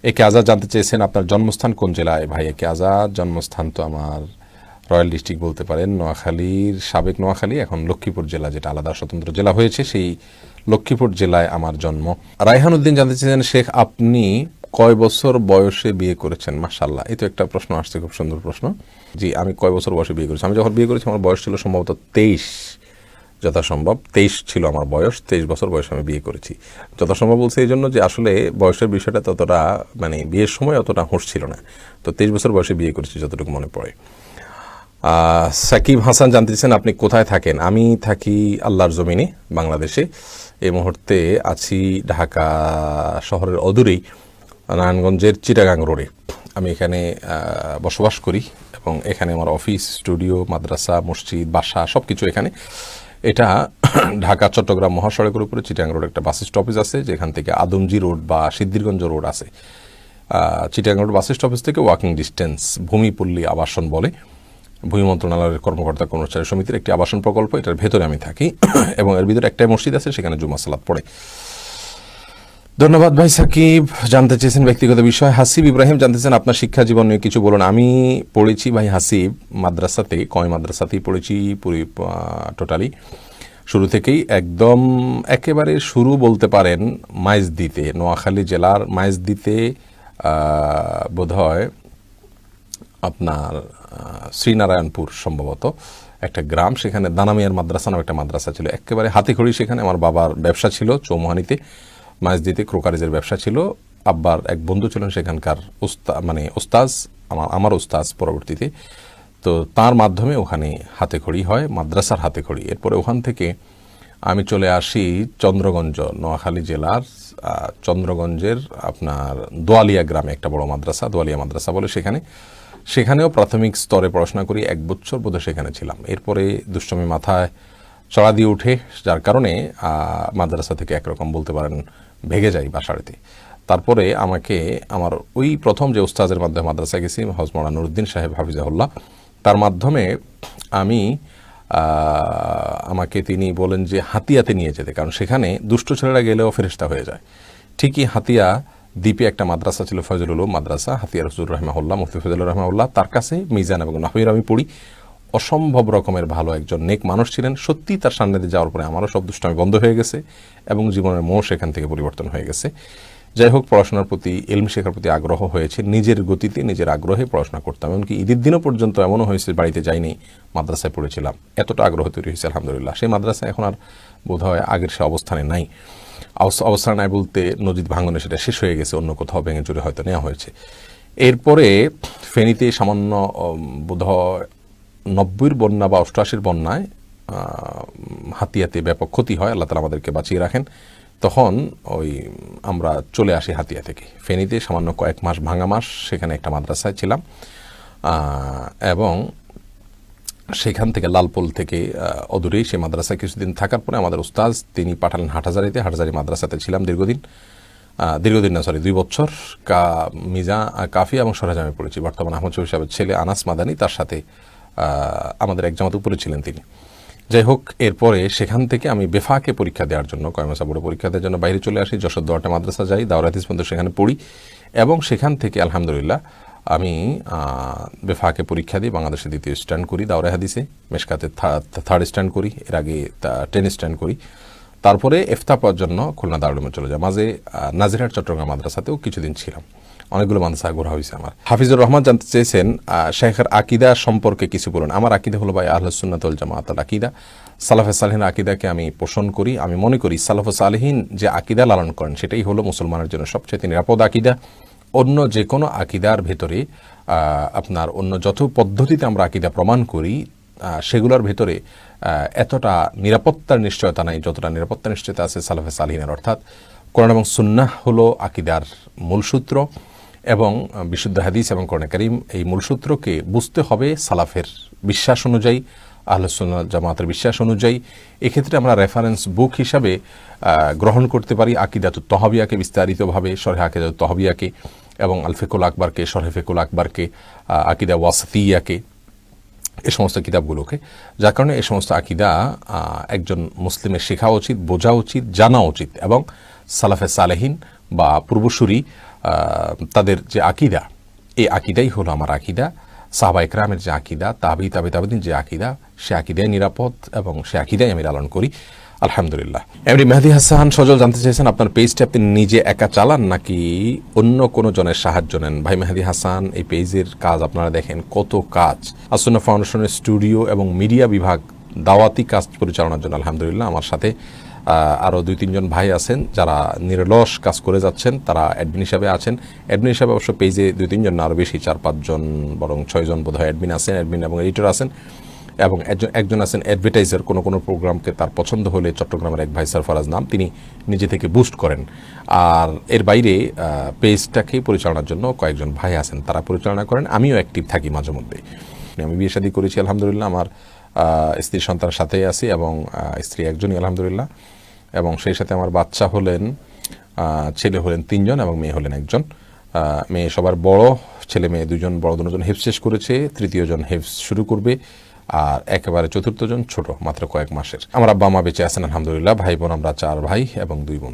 একে আজাদ জানতে চেয়েছেন আপনার জন্মস্থান কোন জেলায়। ভাই একে আজাদ, জন্মস্থান তো আমার রয়্যাল ডিস্ট্রিক্ট বলতে পারেন, নোয়াখালীর, সাবেক নোয়াখালী, এখন লক্ষ্মীপুর জেলা, যেটা আলাদা স্বতন্ত্র জেলা হয়েছে, সেই লক্ষ্মীপুর জেলায় আমার জন্ম। রায়হান উদ্দিন জানতে চেয়েছেন শেখ আপনি কয় বছর বয়সে বিয়ে করেছেন। মাশাআল্লাহ, এই তো একটা প্রশ্ন আসছে, খুব সুন্দর প্রশ্ন। জি, আমি কয় বছর বয়সে বিয়ে করেছি? আমি যখন বিয়ে করেছি আমার বয়স ছিল সম্ভবত 23, যথাসম্ভব 23 ছিল আমার বয়স। 23 বছর বয়সে আমি বিয়ে করেছি। যথাসম্ভব বলছে এই জন্য যে আসলে বয়সের বিষয়টা ততটা, মানে বিয়ের সময় অতটা হুঁশ ছিল না, তো 23 বছর বয়সে বিয়ে করেছি যতটুকু মনে পড়ে। সাকিব হাসান জানতে চাইছেন আপনি কোথায় থাকেন। আমি থাকি আল্লাহর জমিনে, বাংলাদেশে। এই মুহূর্তে আছি ঢাকা শহরের অদূরেই নারায়ণগঞ্জের চিটাগাং রোডে। আমি এখানে বসবাস করি এবং এখানে আমার অফিস, স্টুডিও, মাদ্রাসা, মসজিদ, বাসা সব কিছু এখানে। এটা ঢাকা চট্টগ্রাম মহাসড়কের উপরে চিটাগাং রোড একটা বাস স্টপেজ আছে, যেখান থেকে আদমজি রোড বা সিদ্ধিরগঞ্জ রোড আছে। চিটাগাং রোড বাস স্টপেজ থেকে ওয়াকিং ডিস্টেন্স। ভূমিপল্লী আবাসন বলে, ভূমি মন্ত্রণালয়ের কর্মকর্তা কর্মচারী সমিতির একটি আবাসন প্রকল্প, এটার ভেতরে আমি থাকি এবং এর ভিতরে একটাই মসজিদ আছে, সেখানে জুমা সালাত পড়ে। ধন্যবাদ ভাই সাকিব। জানতে চেয়েছেন ব্যক্তিগত বিষয়। হাসিব ইব্রাহিম জানতে চান আপনার শিক্ষা জীবন নিয়ে কিছু বলুন। আমি পড়েছি ভাই হাসিব মাদ্রাসাতে, কয় মাদ্রাসাতেই পড়েছি পুরি, টোটালি শুরু থেকেই, একদম একেবারে শুরু বলতে পারেন মাইজদিতে, নোয়াখালী জেলার মাইজদিতে, বোধহয় আপনার শ্রীনারায়ণপুর সম্ভবত একটা গ্রাম, সেখানে দানামিয়ার মাদ্রাসা নামে একটা মাদ্রাসা ছিল, একেবারে হাতেখড়ি। সেখানে আমার বাবার ব্যবসা ছিল চৌমুহানিতে, মাইজদিতে ক্রোকারিজের ব্যবসা ছিল। আব্বার এক বন্ধু ছিলেন সেখানকার ওস্তাজ, আমার ওস্তাজ পরবর্তীতে, তো তার মাধ্যমে ওখানে হাতেখড়ি হয়, মাদ্রাসার হাতেখড়ি। এরপরে ওখান থেকে আমি চলে আসি চন্দ্রগঞ্জ, নোয়াখালী জেলার চন্দ্রগঞ্জের আপনার দোয়ালিয়া গ্রামে একটা বড় মাদ্রাসা, দোয়ালিয়া মাদ্রাসা বলে, সেখানেও প্রাথমিক স্তরে পড়াশোনা করি, 1 বছর বোধহয় সেখানে ছিলাম। এরপরে দুষ্টমি মাথায় চড়া দিয়ে উঠে, যার কারণে মাদ্রাসা থেকে একরকম বলতে পারেন ভেগে যাই বাসাড়িতে। তারপরে আমাকে আমার ওই প্রথম যে উস্তাজের মাধ্যমে মাদ্রাসায় গেছি, হজ মৌলানা নুরুদ্দিন সাহেব হাফিজাহুল্লাহ, তার মাধ্যমে আমাকে তিনি বলেন যে হাতিয়াতে নিয়ে যেতে, কারণ সেখানে দুষ্ট ছেলেরা গেলেও ফেরেশতা হয়ে যায়। ঠিকই হাতিয়া দ্বীপে একটা মাদ্রাসা ছিল, ফজলুল উলুম মাদ্রাসা, হাতিয়া রসুল রহমাহুল্লাহ, মুফতি ফজলুর রহমাহুল্লাহ, তার কাছে মিজান এবং নাহবির আমি পড়ি। অসম্ভব রকমের ভালো একজন নেক মানুষ ছিলেন। সত্যি তার সান্নিধ্যে যাওয়ার পরে আমারও সব দুষ্টামি বন্ধ হয়ে গেছে এবং জীবনের মোহ সেখান থেকে পরিবর্তন হয়ে গেছে। যাই হোক, পড়াশোনার প্রতি, ইলম শেখার প্রতি আগ্রহ হয়েছে, নিজের গতিতে নিজের আগ্রহে পড়াশোনা করতাম। এমনকি ঈদের দিনও পর্যন্ত এমনও হয়েছে বাড়িতে যাইনি, মাদ্রাসায় পড়েছিলাম, এতটা আগ্রহ তৈরি হয়েছে আলহামদুলিল্লাহ। সেই মাদ্রাসা এখন আর বোধ হয় আগের সে অবস্থানে নাই। অবস্থানে নাই বলতে নজিদ ভাঙনে সেটা শেষ হয়ে গেছে, অন্য কোথাও ভেঙে চুরে হয়তো নেওয়া হয়েছে। এরপরে ফেনীতে সামান্য বোধহয় 90-র বন্যা বা 88-র বন্যায় হাতিয়াতে ব্যাপক ক্ষতি হয়, আল্লাহ তাআলা আমাদেরকে বাঁচিয়ে রাখেন। তখন আমরা চলে আসি হাতিয়া থেকে ফেনীতে, সামান্য কয়েক মাস, ভাঙা মাস, সেখানে একটা মাদ্রাসায় ছিলাম এবং সেখান থেকে লালপোল থেকে অদূরেই সে মাদ্রাসায় কিছুদিন থাকার পরে আমাদের উস্তাজ তিনি পাঠালেন হাটহাজারিতে। হাটহাজারি মাদ্রাসাতে ছিলাম দীর্ঘদিন না, 2 বছর। মিজা, কাফি এবং সরহাজামে পড়েছি। বর্তমান আহমদ শফি সাহেবের ছেলে আনাস মাদানি, তার সাথে আমাদের এক জামাত উপরে ছিলেন তিনি। যাই হোক, এরপরে সেখান থেকে আমি বেফাকে পরীক্ষা দেওয়ার জন্য, কয়মাসা বোর্ডে পরীক্ষা দেওয়ার জন্য বাইরে চলে আসি। যশোর দোয়াটা মাদ্রাসা যাই, দাওরা হাদিস পর্যন্ত সেখানে পড়ি এবং সেখান থেকে আলহামদুলিল্লাহ আমি বেফাকে পরীক্ষা দিই, বাংলাদেশে 2য় স্ট্যান্ড করি, দাওরা হাদিসে মেশকাতে 3rd স্ট্যান্ড করি, এর আগে 10 স্ট্যান্ড করি। তারপরে ইফতা পাওয়ার জন্য খুলনা দারুল উলুমে চলে যায়। মাঝে নাজিরহাট চট্টগ্রাম মাদ্রাসাতেও কিছুদিন ছিলাম। অনেকগুলো মাদ্রাসা ঘোরা হয়েছে আমার। হাফিজুর রহমান জানতে চেয়েছেন শেখের আকিদা সম্পর্কে কিছু বলুন। আমার আকিদা হলো ভাই আহলুস সুন্নাত ওয়াল জামাআতুল আকিদা, সালাফে সালেহিন আকিদাকে আমি পোষণ করি। আমি মনে করি সালাফে সালেহিন যে আকিদা লালন করেন সেটাই হলো মুসলমানের জন্য সবচেয়ে নিরাপদ আকিদা। অন্য যে কোনো আকিদার ভেতরে আপনার অন্য যত পদ্ধতিতে আমরা আকিদা প্রমাণ করি সেগুলোর ভেতরে এতটা নিরাপত্তার নিশ্চয়তা নাই যতটা নিরাপত্তার নিশ্চয়তা আছে সালাফে সালেহিনের। অর্থাৎ কোরআন এবং সুন্নাহ হলো আকিদার মূলসূত্র এবং বিশুদ্ধ হাদিস এবং কোরআন কারীম, এই মূলসূত্রকে বুঝতে হবে সালাফের বিশ্বাস অনুযায়ী, আহলুস সুন্নাত জামাতের বিশ্বাস অনুযায়ী। এক্ষেত্রে আমরা রেফারেন্স বুক হিসাবে গ্রহণ করতে পারি আকিদাতুত তহবিয়াকে বিস্তারিতভাবে, শরহে আকিদাতুত তহবিয়াকে এবং আল ফিকুল আকবরকে, শরহে ফিকুল আকবরকে, আকিদা ওয়াসিতিয়াকে, এই সমস্ত কিতাবগুলোকে। যার কারণে এই সমস্ত আকিদা একজন মুসলিমের শেখা উচিত, বোঝা উচিত, জানা উচিত এবং সালাফে সালেহিন বা পূর্বসূরি তাদের যে আকিদা, এই আকিদাই হলো আমার আকিদা। সাহাবা ইকরামের যে আকিদা, তাবিদিন যে আকিদা, সে আকিদাই নিরাপদ এবং সে আকিদাই আমি লালন করি আলহামদুলিল্লাহ। এমনি মেহেদী হাসান সজল জানতে চাইছেন, আপনার পেজটা আপনি নিজে একা চালান নাকি অন্য কোনো জনের সাহায্য নেন? ভাই মেহেদী হাসান, এই পেজের কাজ আপনারা দেখেন কত কাজ। আসুন্নাহ ফাউন্ডেশনের স্টুডিও এবং মিডিয়া বিভাগ দাওয়াতি কাজ পরিচালনার জন্য আলহামদুলিল্লাহ আমার সাথে আরও 2-3 জন ভাই আছেন যারা নিরলস কাজ করে যাচ্ছেন। তারা অ্যাডমিন হিসাবে আছেন। অ্যাডমিন হিসাবে অবশ্য পেজে 2-3 জন না, আরও বেশি, 4-5 জন, বরং 6 জন বোধ হয় অ্যাডমিন আছেন, অ্যাডমিন এবং এডিটর আছেন, এবং একজন আছেন অ্যাডভার্টাইজার। কোনো প্রোগ্রামকে তার পছন্দ হলে চট্টগ্রামের এক ভাই সরফরাজ নাম, তিনি নিজে থেকে বুস্ট করেন। আর এর বাইরে পেজটাকে পরিচালনার জন্য কয়েকজন ভাই আছেন, তারা পরিচালনা করেন। আমিও অ্যাক্টিভ থাকি মাঝে মধ্যে। আমি বিয়ে শাদী করেছি আলহামদুলিল্লাহ, আমার স্ত্রী সন্তানের সাথেই আছি এবং স্ত্রী একজনই আলহামদুলিল্লাহ, এবং সেই সাথে আমার বাচ্চা হলেন, ছেলে হলেন 3 জন এবং মেয়ে হলেন 1 জন। মেয়ে সবার বড়, ছেলে মেয়ে 2 জন, বড় 2 জন হিফজ শেষ করেছে, তৃতীয় জন হিফজ শুরু করবে, আর একেবারে চতুর্থ জন ছোট, মাত্র কয়েক মাসের। আমার আব্বা মা বেঁচে আছেন আলহামদুলিল্লাহ, ভাই বোন আমরা 4 ভাই এবং 2 বোন।